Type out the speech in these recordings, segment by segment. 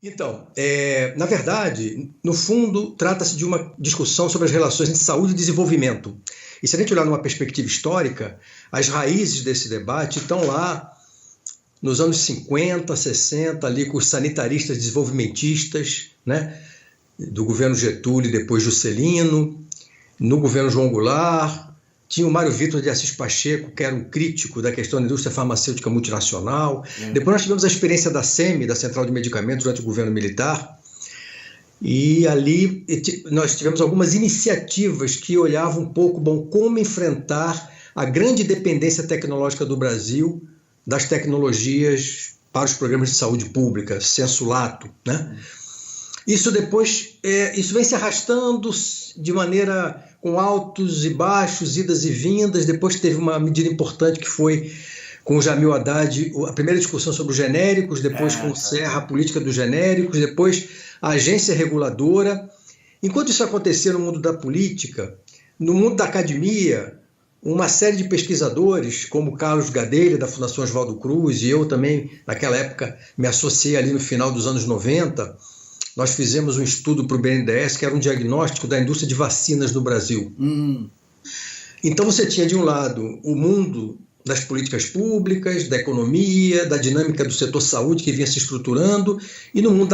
Então, na verdade, no fundo, trata-se de uma discussão sobre as relações entre saúde e desenvolvimento. E se a gente olhar numa perspectiva histórica, as raízes desse debate estão lá nos anos 50, 60, ali com os sanitaristas desenvolvimentistas, né, do governo Getúlio e depois Juscelino, no governo João Goulart. Tinha o Mário Vitor de Assis Pacheco, que era um crítico da questão da indústria farmacêutica multinacional. Depois nós tivemos a experiência da SEMI, da Central de Medicamentos, durante o governo militar. E ali nós tivemos algumas iniciativas que olhavam um pouco, como enfrentar a grande dependência tecnológica do Brasil das tecnologias para os programas de saúde pública, sensu lato, né? Isso depois, isso vem se arrastando de maneira com altos e baixos, idas e vindas. Depois teve uma medida importante que foi com o Jamil Haddad, a primeira discussão sobre os genéricos, depois com o Serra, a política dos genéricos, depois a agência reguladora. Enquanto isso acontecia no mundo da política, no mundo da academia, uma série de pesquisadores, como Carlos Gadelha, da Fundação Oswaldo Cruz, e eu também, naquela época, me associei ali no final dos anos 90, nós fizemos um estudo para o BNDES, que era um diagnóstico da indústria de vacinas no Brasil. Então você tinha, de um lado, o mundo das políticas públicas, da economia, da dinâmica do setor saúde que vinha se estruturando, e no mundo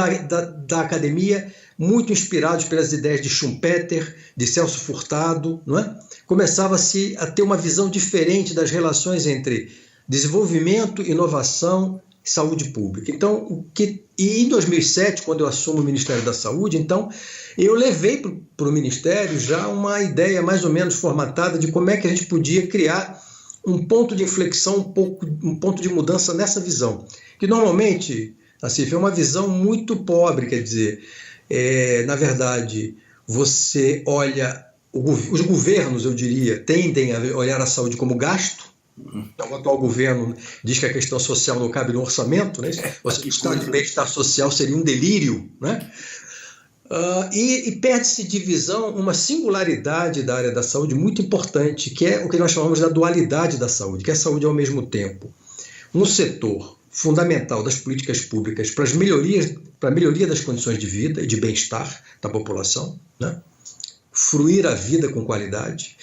da academia, muito inspirados pelas ideias de Schumpeter, de Celso Furtado, não é? Começava-se a ter uma visão diferente das relações entre desenvolvimento, inovação e saúde pública. Então, e em 2007, quando eu assumo o Ministério da Saúde, então eu levei para o Ministério já uma ideia mais ou menos formatada de como é que a gente podia criar um ponto de inflexão, um ponto de mudança nessa visão, que normalmente, assim, é uma visão muito pobre, quer dizer, na verdade, você olha, os governos, eu diria, tendem a olhar a saúde como gasto. Então, o atual governo diz que a questão social não cabe no orçamento, né? O estado de bem-estar social seria um delírio, né? E perde-se de visão uma singularidade da área da saúde muito importante, que é o que nós chamamos da dualidade da saúde, que é a saúde ao mesmo tempo um setor fundamental das políticas públicas para a melhoria das condições de vida e de bem-estar da população, né? Fruir a vida com qualidade,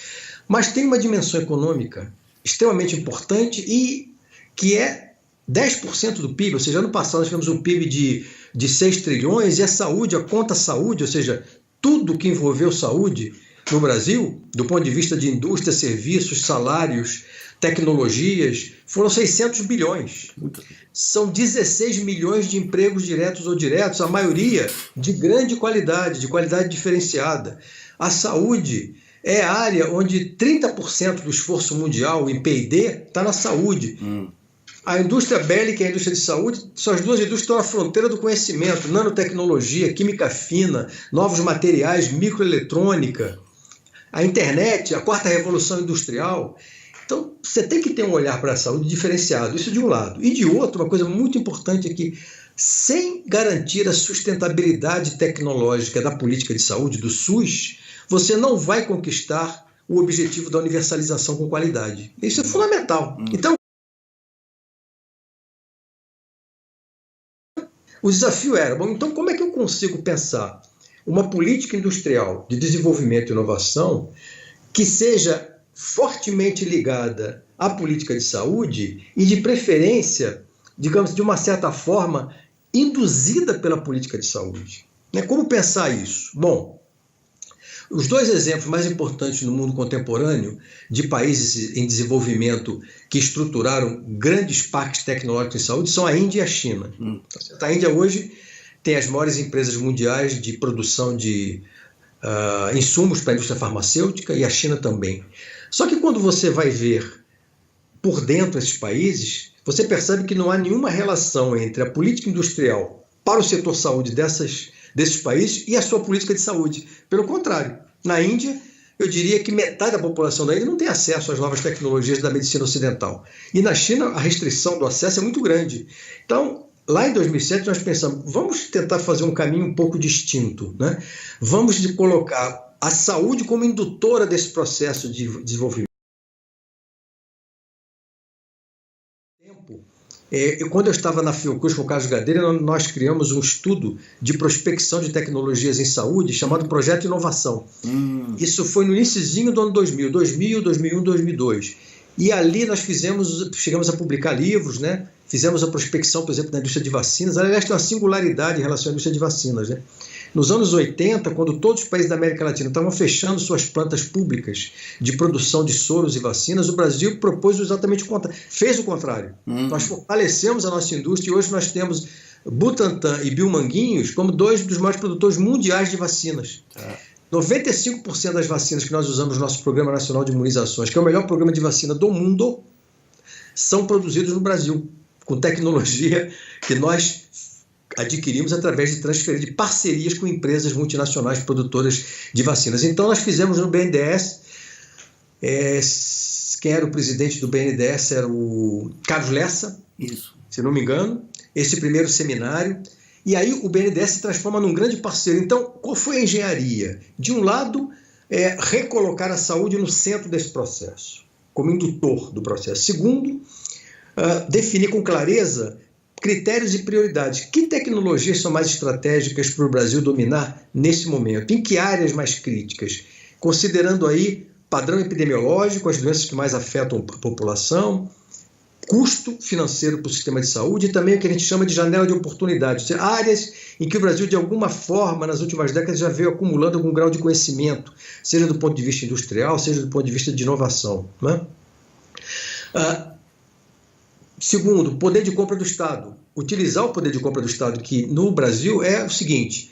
mas tem uma dimensão econômica extremamente importante e que é 10% do PIB, ou seja, ano passado nós tivemos um PIB de 6 trilhões e a saúde, a conta saúde, ou seja, tudo que envolveu saúde no Brasil, do ponto de vista de indústria, serviços, salários, tecnologias, foram 600 bilhões. São 16 milhões de empregos diretos ou diretos, a maioria de grande qualidade, de qualidade diferenciada. A saúde é a área onde 30% do esforço mundial em P&D está na saúde. A indústria bélica e a indústria de saúde são as duas indústrias que estão na fronteira do conhecimento, nanotecnologia, química fina, novos materiais, microeletrônica, a internet, a quarta revolução industrial. Então, você tem que ter um olhar para a saúde diferenciado, isso de um lado. E de outro, uma coisa muito importante é que, sem garantir a sustentabilidade tecnológica da política de saúde, do SUS, você não vai conquistar o objetivo da universalização com qualidade. Isso é fundamental. Então, o desafio era, então como é que eu consigo pensar uma política industrial de desenvolvimento e inovação que seja fortemente ligada à política de saúde e, de preferência, digamos, de uma certa forma, induzida pela política de saúde? Como pensar isso? Bom, os dois exemplos mais importantes no mundo contemporâneo de países em desenvolvimento que estruturaram grandes parques tecnológicos em saúde são a Índia e a China. A Índia hoje tem as maiores empresas mundiais de produção de insumos para a indústria farmacêutica e a China também. Só que quando você vai ver por dentro esses países, você percebe que não há nenhuma relação entre a política industrial para o setor saúde desses países e a sua política de saúde. Pelo contrário, na Índia, eu diria que metade da população da Índia não tem acesso às novas tecnologias da medicina ocidental. E na China, a restrição do acesso é muito grande. Então, lá em 2007, nós pensamos, vamos tentar fazer um caminho um pouco distinto, né? Vamos colocar a saúde como indutora desse processo de desenvolvimento. Quando eu estava na Fiocruz com o Carlos Gadelha, nós criamos um estudo de prospecção de tecnologias em saúde chamado Projeto Inovação. Isso foi no iniciozinho do ano 2000, 2001, 2002. E ali nós chegamos a publicar livros, né? Fizemos a prospecção, por exemplo, da indústria de vacinas. Aliás, tem uma singularidade em relação à indústria de vacinas, né? Nos anos 80, quando todos os países da América Latina estavam fechando suas plantas públicas de produção de soros e vacinas, o Brasil propôs exatamente o contrário, fez o contrário. Nós fortalecemos a nossa indústria e hoje nós temos Butantan e Biomanguinhos como dois dos maiores produtores mundiais de vacinas. 95% das vacinas que nós usamos no nosso Programa Nacional de Imunizações, que é o melhor programa de vacina do mundo, são produzidos no Brasil, com tecnologia que nós adquirimos através de transferência de parcerias com empresas multinacionais produtoras de vacinas. Então, nós fizemos no BNDES, quem era o presidente do BNDES era o Carlos Lessa, se não me engano, esse primeiro seminário, e aí o BNDES se transforma num grande parceiro. Então, qual foi a engenharia? De um lado, recolocar a saúde no centro desse processo, como indutor do processo. Segundo, definir com clareza critérios e prioridades. Que tecnologias são mais estratégicas para o Brasil dominar nesse momento? Em que áreas mais críticas? Considerando aí padrão epidemiológico, as doenças que mais afetam a população, custo financeiro para o sistema de saúde e também o que a gente chama de janela de oportunidades, áreas em que o Brasil, de alguma forma, nas últimas décadas, já veio acumulando algum grau de conhecimento, seja do ponto de vista industrial, seja do ponto de vista de inovação, né? Segundo, poder de compra do Estado. Utilizar o poder de compra do Estado, que no Brasil é o seguinte: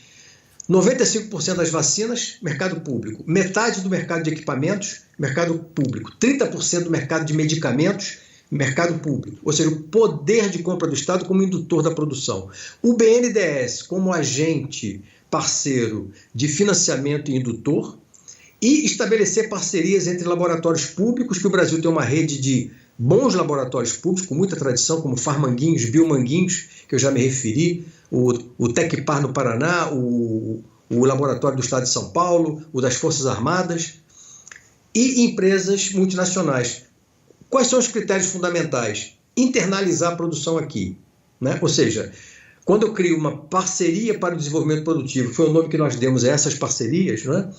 95% das vacinas, mercado público. Metade do mercado de equipamentos, mercado público. 30% do mercado de medicamentos, mercado público. Ou seja, o poder de compra do Estado como indutor da produção. O BNDES como agente parceiro de financiamento e indutor. E estabelecer parcerias entre laboratórios públicos, que o Brasil tem uma rede de bons laboratórios públicos, com muita tradição, como Farmanguinhos, Biomanguinhos, que eu já me referi, o Tecpar no Paraná, o Laboratório do Estado de São Paulo, o das Forças Armadas, e empresas multinacionais. Quais são os critérios fundamentais? Internalizar a produção aqui, né? Ou seja, quando eu crio uma parceria para o desenvolvimento produtivo, que foi o nome que nós demos a essas parcerias, né?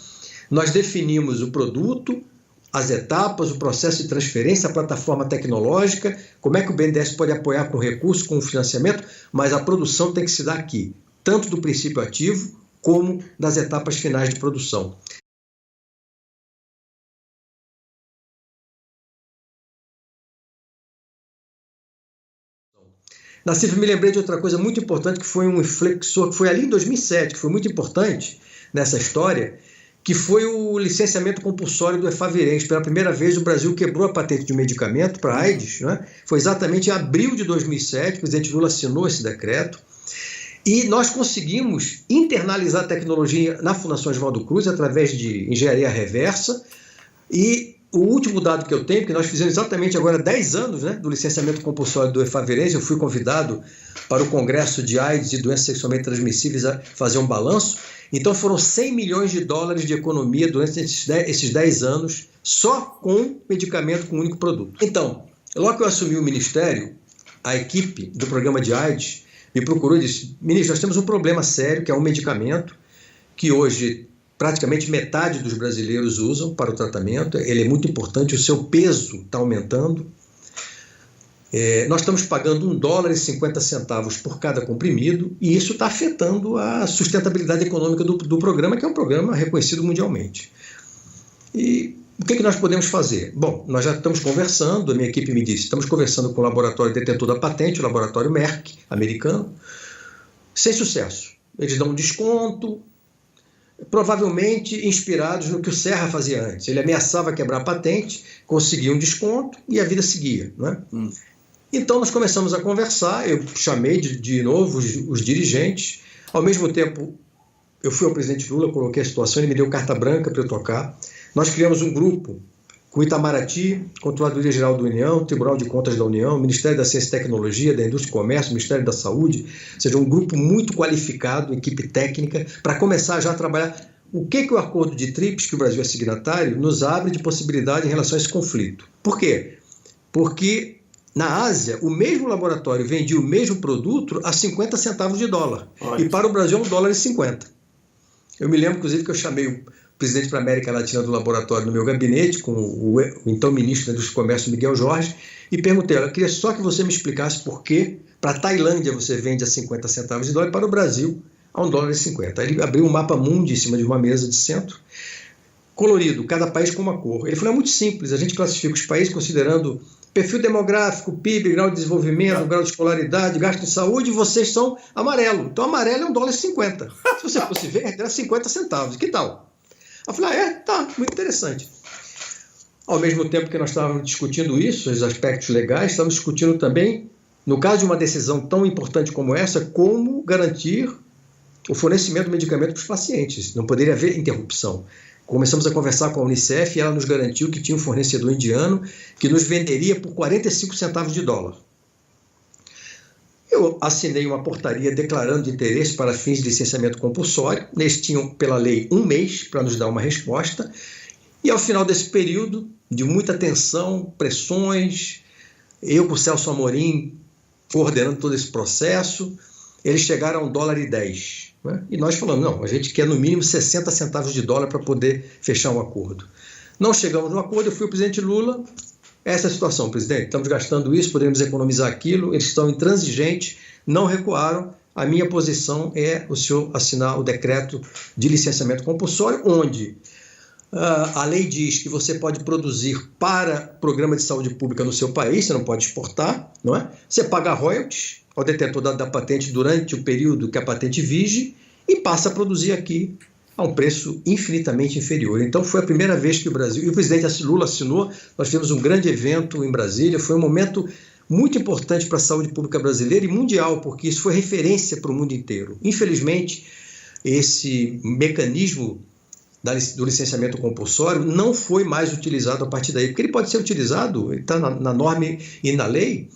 Nós definimos o produto, as etapas, o processo de transferência, a plataforma tecnológica, como é que o BNDES pode apoiar com recurso, com financiamento, mas a produção tem que se dar aqui, tanto do princípio ativo como das etapas finais de produção. Nassif, me lembrei de outra coisa muito importante, que foi um inflexor, que foi ali em 2007, que foi muito importante nessa história, que foi o licenciamento compulsório do Efavirenz. Pela primeira vez, o Brasil quebrou a patente de um medicamento para AIDS, né? Foi exatamente em abril de 2007, o presidente Lula assinou esse decreto, e nós conseguimos internalizar a tecnologia na Fundação Oswaldo Cruz através de engenharia reversa. E o último dado que eu tenho, que nós fizemos exatamente agora 10 anos, né, do licenciamento compulsório do Efavirenz, eu fui convidado para o Congresso de AIDS e Doenças Sexualmente Transmissíveis a fazer um balanço. Então foram 100 milhões de dólares de economia durante esses 10 anos, só com medicamento com um único produto. Então, logo que eu assumi o ministério, a equipe do programa de AIDS me procurou e disse: ministro, nós temos um problema sério, que é um medicamento que hoje praticamente metade dos brasileiros usam para o tratamento, ele é muito importante, o seu peso está aumentando. Nós estamos pagando $1,50 por cada comprimido e isso está afetando a sustentabilidade econômica do programa, que é um programa reconhecido mundialmente. E o que nós podemos fazer? Bom, nós já estamos conversando, a minha equipe me disse, estamos conversando com o laboratório detentor da patente, o laboratório Merck, americano, sem sucesso. Eles dão um desconto, provavelmente inspirados no que o Serra fazia antes. Ele ameaçava quebrar a patente, conseguia um desconto e a vida seguia, né? Então nós começamos a conversar, eu chamei de novo os dirigentes, ao mesmo tempo eu fui ao presidente Lula, coloquei a situação, ele me deu carta branca para eu tocar. Nós criamos um grupo com o Itamaraty, Controladoria Geral da União, Tribunal de Contas da União, Ministério da Ciência e Tecnologia, da Indústria e Comércio, Ministério da Saúde, ou seja, um grupo muito qualificado, equipe técnica, para começar já a trabalhar o que o Acordo de TRIPS, que o Brasil é signatário, nos abre de possibilidade em relação a esse conflito. Por quê? Porque Na Ásia, o mesmo laboratório vendia o mesmo produto a 50 centavos de dólar. Olha. E para o Brasil é $1,50. Eu me lembro, inclusive, que eu chamei o presidente para a América Latina do laboratório no meu gabinete, com o então ministro da Indústria e Comércio, Miguel Jorge, e perguntei: eu queria só que você me explicasse por que para a Tailândia você vende a 50 centavos de dólar e para o Brasil a $1,50. Aí ele abriu um mapa mundi em cima de uma mesa de centro, colorido, cada país com uma cor. Ele falou: é muito simples, a gente classifica os países considerando perfil demográfico, PIB, grau de desenvolvimento, grau de escolaridade, gasto em saúde, e vocês são amarelo. Então amarelo é $1,50. Se você fosse verde, era 50 centavos. Que tal? Eu falei: tá, muito interessante. Ao mesmo tempo que nós estávamos discutindo isso, os aspectos legais, estamos discutindo também, no caso de uma decisão tão importante como essa, como garantir o fornecimento de medicamento para os pacientes. Não poderia haver interrupção. Começamos a conversar com a Unicef e ela nos garantiu que tinha um fornecedor indiano que nos venderia por 45 centavos de dólar. Eu assinei uma portaria declarando de interesse para fins de licenciamento compulsório. Eles tinham, pela lei, 1 mês para nos dar uma resposta. E ao final desse período, de muita tensão, pressões, eu com o Celso Amorim coordenando todo esse processo, eles chegaram a $1,10. Né? E nós falamos: não, a gente quer no mínimo 60 centavos de dólar para poder fechar um acordo. Não chegamos no acordo, eu fui ao presidente Lula: essa é a situação, presidente, estamos gastando isso, podemos economizar aquilo, eles estão intransigentes, não recuaram. A minha posição é o senhor assinar o decreto de licenciamento compulsório, onde a lei diz que você pode produzir para programa de saúde pública no seu país, você não pode exportar, não é? Você paga royalties ao detentor da patente durante o período que a patente vige e passa a produzir aqui a um preço infinitamente inferior. Então foi a primeira vez que o Brasil, e o presidente Lula assinou, nós tivemos um grande evento em Brasília, foi um momento muito importante para a saúde pública brasileira e mundial, porque isso foi referência para o mundo inteiro. Infelizmente, esse mecanismo do licenciamento compulsório não foi mais utilizado a partir daí, porque ele pode ser utilizado, está na norma e na lei,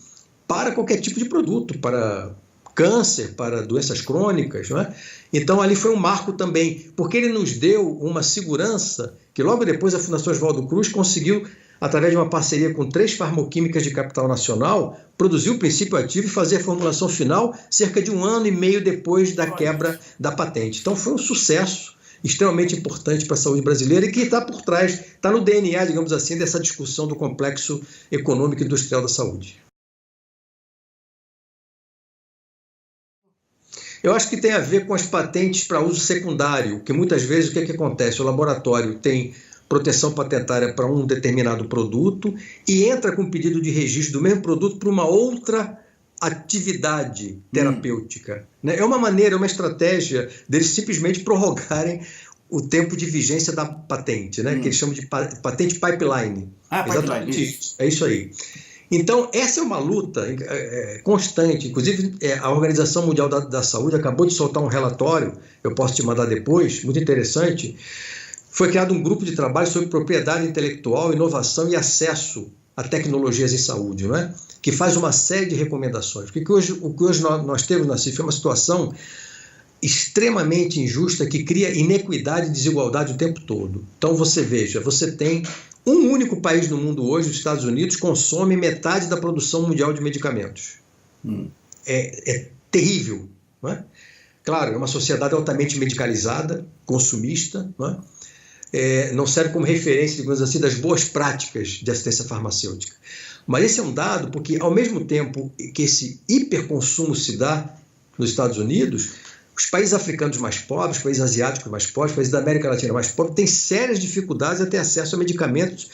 para qualquer tipo de produto, para câncer, para doenças crônicas, não é? Então ali foi um marco também, porque ele nos deu uma segurança que logo depois a Fundação Oswaldo Cruz conseguiu, através de uma parceria com 3 farmacêuticas de capital nacional, produzir o princípio ativo e fazer a formulação final cerca de 1 ano e meio depois da quebra da patente. Então foi um sucesso extremamente importante para a saúde brasileira e que está por trás, está no DNA, digamos assim, dessa discussão do complexo econômico e industrial da saúde. Eu acho que tem a ver com as patentes para uso secundário, que muitas vezes o que acontece? O laboratório tem proteção patentária para um determinado produto e entra com pedido de registro do mesmo produto para uma outra atividade terapêutica. Né? É uma maneira, é uma estratégia deles simplesmente prorrogarem o tempo de vigência da patente, né? Que eles chamam de patente pipeline. Exatamente isso. É isso aí. Então, essa é uma luta constante. Inclusive, a Organização Mundial da Saúde acabou de soltar um relatório, eu posso te mandar depois, muito interessante. Foi criado um grupo de trabalho sobre propriedade intelectual, inovação e acesso a tecnologias em saúde, não é? Que faz uma série de recomendações. Porque o que hoje nós temos na CIF é uma situação extremamente injusta que cria inequidade e desigualdade o tempo todo. Então, você veja, você tem um único país no mundo hoje, os Estados Unidos, consome metade da produção mundial de medicamentos. É terrível, não é? Claro, é uma sociedade altamente medicalizada, consumista, não é? Não serve como referência, digamos assim, das boas práticas de assistência farmacêutica. Mas esse é um dado porque, ao mesmo tempo que esse hiperconsumo se dá nos Estados Unidos, os países africanos mais pobres, os países asiáticos mais pobres, os países da América Latina mais pobres, têm sérias dificuldades a ter acesso a medicamentos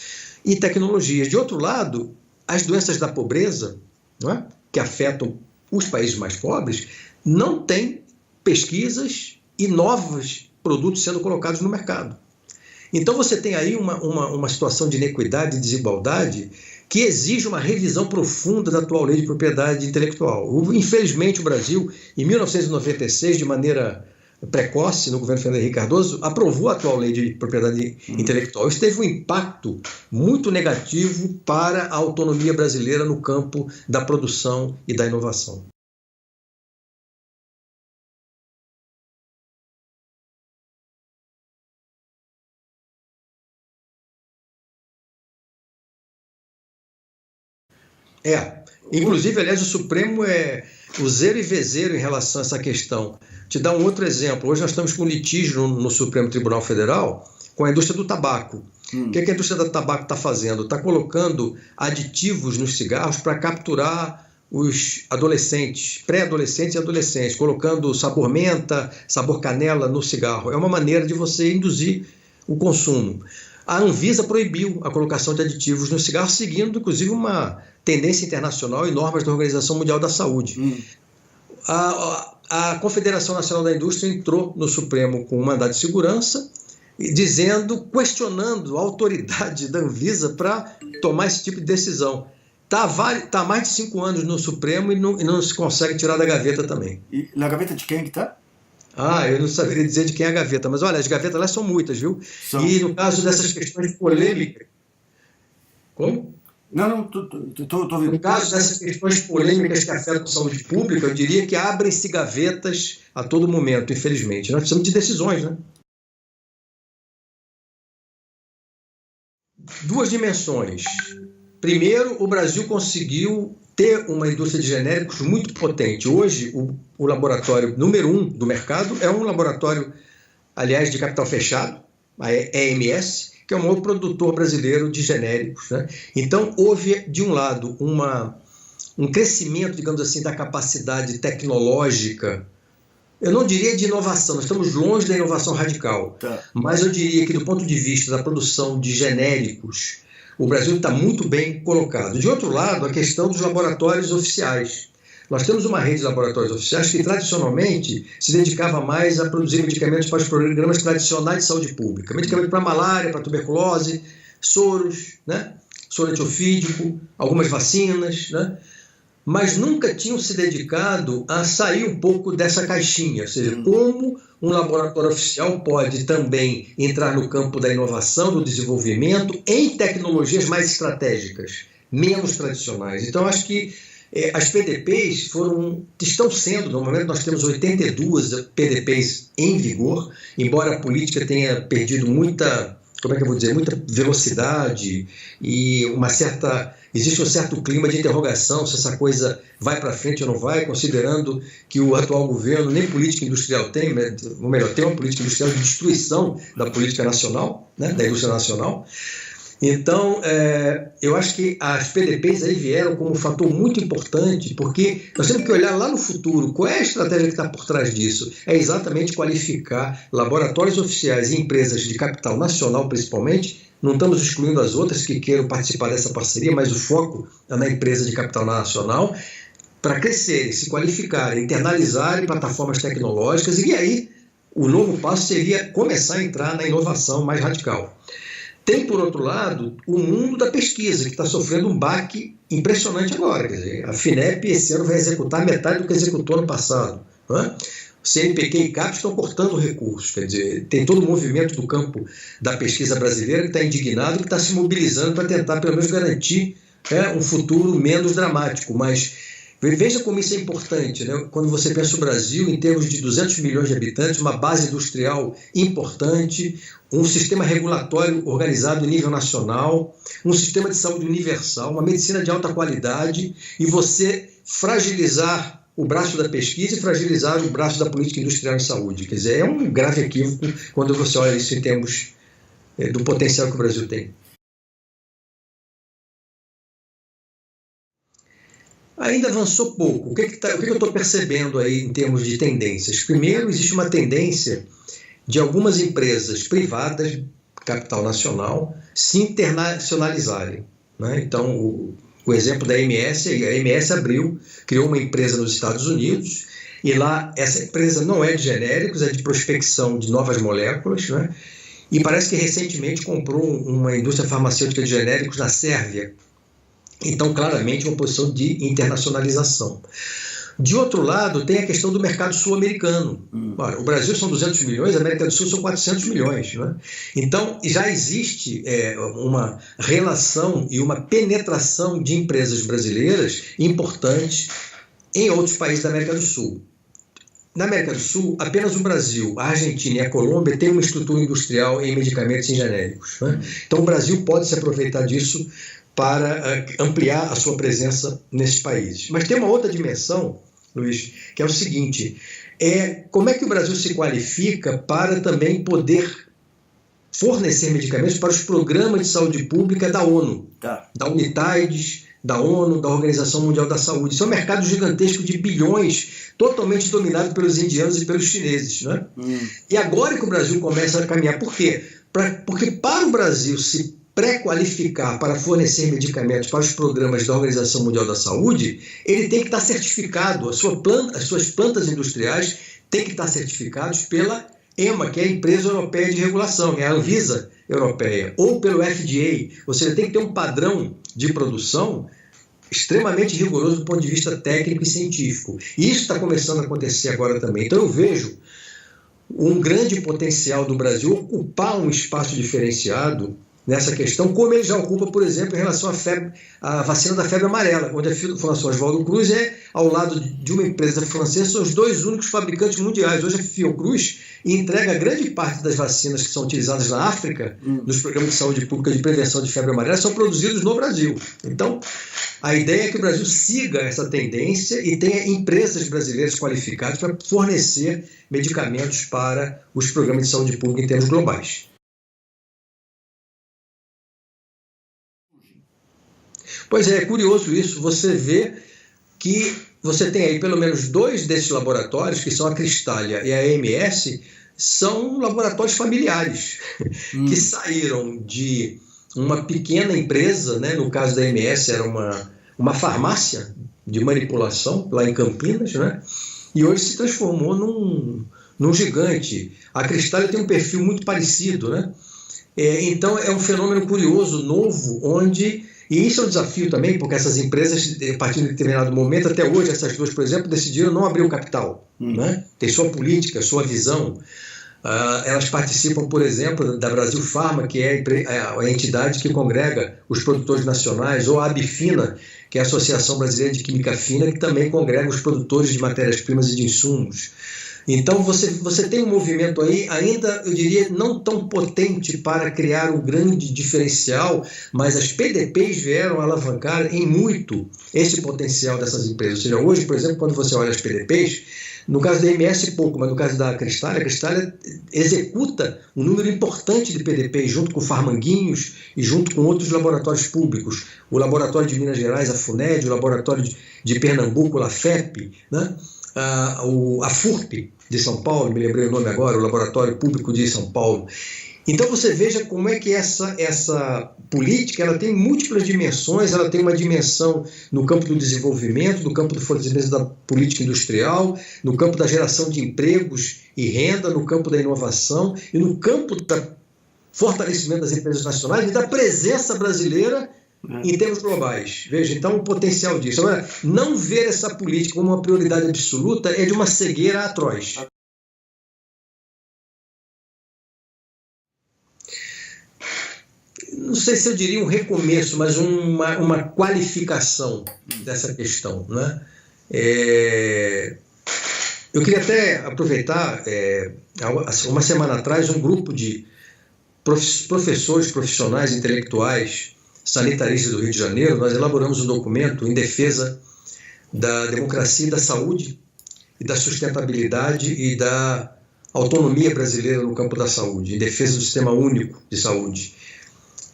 e tecnologias. De outro lado, as doenças da pobreza, não é? Que afetam os países mais pobres, não têm pesquisas e novos produtos sendo colocados no mercado. Então você tem aí uma situação de inequidade e desigualdade que exige uma revisão profunda da atual lei de propriedade intelectual. Infelizmente, o Brasil, em 1996, de maneira precoce, no governo Fernando Henrique Cardoso, aprovou a atual lei de propriedade intelectual. Isso teve um impacto muito negativo para a autonomia brasileira no campo da produção e da inovação. Inclusive, aliás, o Supremo é o zero e vezeiro em relação a essa questão. Te dar um outro exemplo. Hoje nós estamos com um litígio no Supremo Tribunal Federal com a indústria do tabaco. O que a indústria do tabaco está fazendo? Está colocando aditivos nos cigarros para capturar os adolescentes, pré-adolescentes e adolescentes, colocando sabor menta, sabor canela no cigarro. É uma maneira de você induzir o consumo. A Anvisa proibiu a colocação de aditivos no cigarro, seguindo, inclusive, uma tendência internacional e normas da Organização Mundial da Saúde. A Confederação Nacional da Indústria entrou no Supremo com um mandado de segurança, questionando a autoridade da Anvisa para tomar esse tipo de decisão. Está há mais de 5 anos no Supremo e não se consegue tirar da gaveta também. E na gaveta de quem que está? Eu não saberia dizer de quem é a gaveta, mas olha, as gavetas lá são muitas, viu? E no caso dessas questões polêmicas... Como? Não, tô ouvindo. No caso dessas questões polêmicas que afetam a saúde pública, eu diria que abrem-se gavetas a todo momento, infelizmente. Nós precisamos de decisões, né? Duas dimensões. Primeiro, o Brasil conseguiu ter uma indústria de genéricos muito potente. Hoje, o laboratório número 1 do mercado é um laboratório, aliás, de capital fechado, a EMS, que é o maior produtor brasileiro de genéricos, né? Então, houve, de um lado, um crescimento, digamos assim, da capacidade tecnológica. Eu não diria de inovação, nós estamos longe da inovação radical, mas eu diria que, do ponto de vista da produção de genéricos, o Brasil está muito bem colocado. De outro lado, a questão dos laboratórios oficiais. Nós temos uma rede de laboratórios oficiais que, tradicionalmente, se dedicava mais a produzir medicamentos para os programas tradicionais de saúde pública. Medicamento para malária, para tuberculose, soros, né? Soro antiofídico, algumas vacinas, né? Mas nunca tinham se dedicado a sair um pouco dessa caixinha, ou seja, como um laboratório oficial pode também entrar no campo da inovação, do desenvolvimento, em tecnologias mais estratégicas, menos tradicionais. Então, acho que as PDPs estão sendo, no momento nós temos 82 PDPs em vigor, embora a política tenha perdido muita velocidade e existe um certo clima de interrogação se essa coisa vai para frente ou não vai, considerando que o atual governo nem política industrial tem, ou melhor, tem uma política industrial de destruição da política nacional, né, da indústria nacional. Então, eu acho que as PDPs aí vieram como um fator muito importante, porque nós temos que olhar lá no futuro, qual é a estratégia que está por trás disso? É exatamente qualificar laboratórios oficiais e empresas de capital nacional, principalmente. Não estamos excluindo as outras que queiram participar dessa parceria, mas o foco é na empresa de capital nacional, para crescerem, se qualificarem, internalizarem plataformas tecnológicas, e aí o novo passo seria começar a entrar na inovação mais radical. Tem, por outro lado, o mundo da pesquisa, que está sofrendo um baque impressionante agora. Quer dizer, a FINEP esse ano vai executar metade do que executou no passado. Né? O CNPq e CAPES estão cortando recursos. Quer dizer, tem todo o movimento do campo da pesquisa brasileira que está indignado e que está se mobilizando para tentar, pelo menos, garantir um futuro menos dramático. Mas veja como isso é importante, né? Quando você pensa o Brasil, em termos de 200 milhões de habitantes, uma base industrial importante, um sistema regulatório organizado em nível nacional, um sistema de saúde universal, uma medicina de alta qualidade, e você fragilizar o braço da pesquisa e fragilizar o braço da política industrial em saúde. Quer dizer, é um grave equívoco quando você olha isso em termos do potencial que o Brasil tem. Ainda avançou pouco. O que eu estou percebendo aí em termos de tendências? Primeiro, existe uma tendência de algumas empresas privadas, capital nacional, se internacionalizarem. Né? Então, o exemplo da AMS, a AMS criou uma empresa nos Estados Unidos, e lá essa empresa não é de genéricos, é de prospecção de novas moléculas, né? E parece que recentemente comprou uma indústria farmacêutica de genéricos na Sérvia. Então, claramente, uma posição de internacionalização. De outro lado, tem a questão do mercado sul-americano. Ora, o Brasil são 200 milhões, a América do Sul são 400 milhões. Né? Então, já existe uma relação e uma penetração de empresas brasileiras importantes em outros países da América do Sul. Na América do Sul, apenas o Brasil, a Argentina e a Colômbia têm uma estrutura industrial em medicamentos e genéricos. Né? Então, o Brasil pode se aproveitar disso para ampliar a sua presença nesses países. Mas tem uma outra dimensão, Luiz, que é o seguinte, como é que o Brasil se qualifica para também poder fornecer medicamentos para os programas de saúde pública da ONU, da UNITAIDS, da ONU, da Organização Mundial da Saúde. Isso é um mercado gigantesco de bilhões, totalmente dominado pelos indianos e pelos chineses, né? E agora que o Brasil começa a caminhar, por quê? Porque para o Brasil se pré-qualificar para fornecer medicamentos para os programas da Organização Mundial da Saúde, ele tem que estar certificado, as suas plantas industriais têm que estar certificadas pela EMA, que é a Empresa Europeia de Regulação, que é a Anvisa Europeia, ou pelo FDA. Ou seja, tem que ter um padrão de produção extremamente rigoroso do ponto de vista técnico e científico. E isso está começando a acontecer agora também. Então eu vejo um grande potencial do Brasil ocupar um espaço diferenciado nessa questão, como ele já ocupa, por exemplo, em relação à vacina da febre amarela, onde a Fundação Oswaldo Cruz ao lado de uma empresa francesa, são os dois únicos fabricantes mundiais. Hoje a Fiocruz entrega grande parte das vacinas que são utilizadas na África, nos programas de saúde pública de prevenção de febre amarela, são produzidos no Brasil. Então, a ideia é que o Brasil siga essa tendência e tenha empresas brasileiras qualificadas para fornecer medicamentos para os programas de saúde pública em termos globais. Pois é curioso isso, você vê que você tem aí pelo menos 2 desses laboratórios, que são a Cristália e a AMS, são laboratórios familiares, que saíram de uma pequena empresa, né? No caso da AMS era uma farmácia de manipulação lá em Campinas, né? E hoje se transformou num gigante. A Cristália tem um perfil muito parecido, né? Então é um fenômeno curioso, novo, onde... E isso é um desafio também, porque essas empresas, a partir de determinado momento, até hoje, essas duas, por exemplo, decidiram não abrir o capital. Né? Tem sua política, sua visão. Elas participam, por exemplo, da Brasil Farma, que é a entidade que congrega os produtores nacionais, ou a Abfina, que é a Associação Brasileira de Química Fina, que também congrega os produtores de matérias-primas e de insumos. Então você tem um movimento aí ainda, eu diria, não tão potente para criar um grande diferencial, mas as PDPs vieram alavancar em muito esse potencial dessas empresas. Ou seja, hoje, por exemplo, quando você olha as PDPs, no caso da MS pouco, mas no caso da Cristália, a Cristália executa um número importante de PDPs junto com Farmanguinhos e junto com outros laboratórios públicos. O Laboratório de Minas Gerais, a FUNED, o Laboratório de Pernambuco, a LAFEP, né? A FURP de São Paulo, me lembrei o nome agora, o Laboratório Público de São Paulo. Então você veja como é que essa política ela tem múltiplas dimensões, ela tem uma dimensão no campo do desenvolvimento, no campo do fortalecimento da política industrial, no campo da geração de empregos e renda, no campo da inovação e no campo do fortalecimento das empresas nacionais e da presença brasileira em termos globais. Veja, então o potencial disso. Agora, não ver essa política como uma prioridade absoluta é de uma cegueira atroz. Não sei se eu diria um recomeço, mas uma qualificação dessa questão, né? Eu queria até aproveitar, uma semana atrás, um grupo de professores, profissionais, intelectuais, sanitaristas do Rio de Janeiro, nós elaboramos um documento em defesa da democracia e da saúde, e da sustentabilidade e da autonomia brasileira no campo da saúde, em defesa do sistema único de saúde.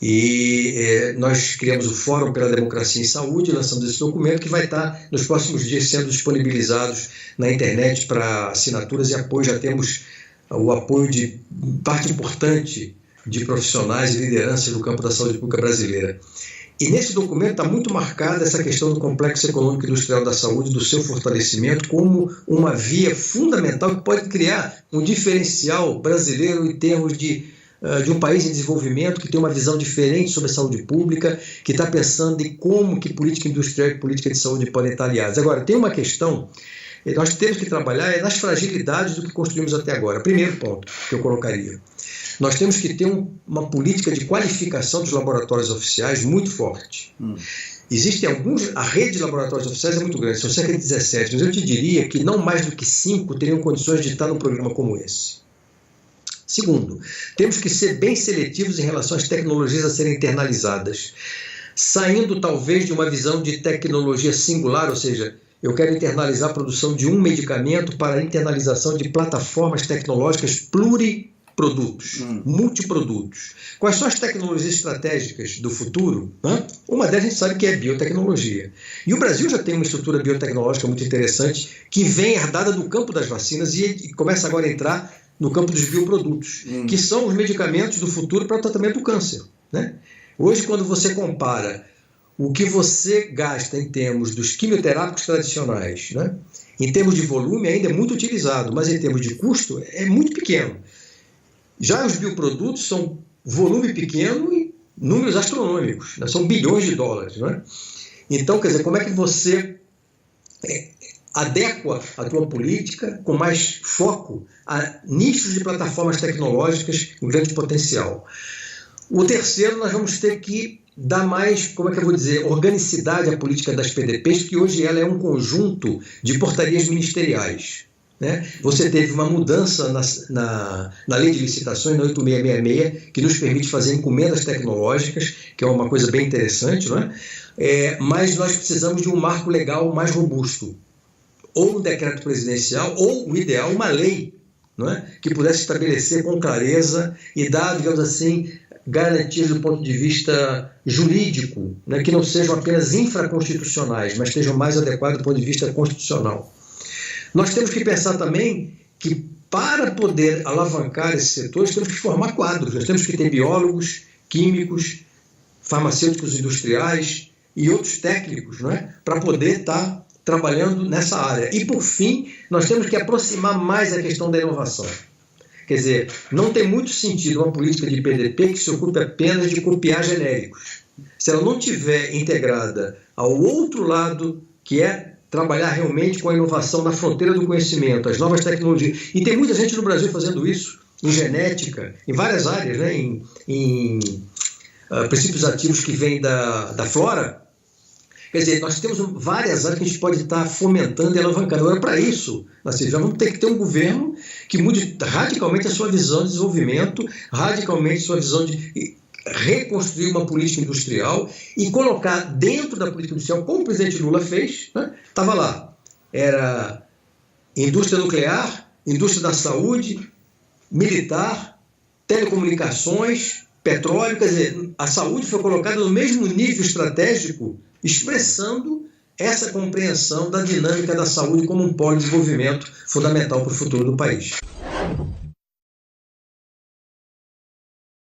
E nós criamos o Fórum pela Democracia em Saúde, lançamos esse documento que vai estar nos próximos dias sendo disponibilizados na internet para assinaturas e apoio. Já temos o apoio de parte importante de profissionais e lideranças no campo da saúde pública brasileira. E nesse documento está muito marcada essa questão do complexo econômico e industrial da saúde, do seu fortalecimento como uma via fundamental que pode criar um diferencial brasileiro em termos de um país em desenvolvimento que tem uma visão diferente sobre a saúde pública, que está pensando em como que política industrial e política de saúde podem estar aliadas. Agora, tem uma questão, nós temos que trabalhar nas fragilidades do que construímos até agora. Primeiro ponto que eu colocaria. Nós temos que ter uma política de qualificação dos laboratórios oficiais muito forte. Existem a rede de laboratórios oficiais é muito grande, são cerca de 17, mas eu te diria que não mais do que 5 teriam condições de estar num programa como esse. Segundo, temos que ser bem seletivos em relação às tecnologias a serem internalizadas. saindo talvez de uma visão de tecnologia singular, ou seja, eu quero internalizar a produção de um medicamento para a internalização de plataformas tecnológicas pluriprodutos, multiprodutos. Quais são as tecnologias estratégicas do futuro? Uma delas a gente sabe que é biotecnologia. E o Brasil já tem uma estrutura biotecnológica muito interessante que vem herdada do campo das vacinas e começa agora a entrar no campo dos bioprodutos, que são os medicamentos do futuro para o tratamento do câncer, né? Hoje, quando você compara o que você gasta em termos dos quimioterápicos tradicionais, né, em termos de volume ainda é muito utilizado, mas em termos de custo é muito pequeno. Já os bioprodutos são volume pequeno e números astronômicos, né, são bilhões de dólares. Né? Então, quer dizer, como é que você adequa a tua política com mais foco a nichos de plataformas tecnológicas com grande potencial? O terceiro, nós vamos ter que dar mais, como é que eu vou dizer, organicidade à política das PDPs, que hoje ela é um conjunto de portarias ministeriais. Né? Você teve uma mudança na lei de licitações, na 8666, que nos permite fazer encomendas tecnológicas, que é uma coisa bem interessante, não é? Mas nós precisamos de um marco legal mais robusto, ou um decreto presidencial, ou, o ideal, uma lei, não é? Que pudesse estabelecer com clareza e dar, digamos assim, garantias do ponto de vista jurídico, né, que não sejam apenas infraconstitucionais, mas estejam mais adequadas do ponto de vista constitucional. Nós temos que pensar também que, para poder alavancar esses setores, temos que formar quadros. Nós temos que ter biólogos, químicos, farmacêuticos industriais e outros técnicos, né, para poder estar trabalhando nessa área. E, por fim, nós temos que aproximar mais a questão da inovação. Quer dizer, não tem muito sentido uma política de PDP que se ocupe apenas de copiar genéricos. Se ela não estiver integrada ao outro lado, que é trabalhar realmente com a inovação na fronteira do conhecimento, as novas tecnologias. E tem muita gente no Brasil fazendo isso, em genética, em várias áreas, né? em princípios ativos que vêm da flora. Quer dizer, nós temos várias áreas que a gente pode estar fomentando e alavancando. Agora, para isso, nós já vamos ter que ter um governo que mude radicalmente a sua visão de desenvolvimento, radicalmente a sua visão de reconstruir uma política industrial e colocar dentro da política industrial, como o presidente Lula fez, né? Estava lá, era indústria nuclear, indústria da saúde, militar, telecomunicações, petróleo, quer dizer, a saúde foi colocada no mesmo nível estratégico, expressando essa compreensão da dinâmica da saúde como um polo de desenvolvimento fundamental para o futuro do país.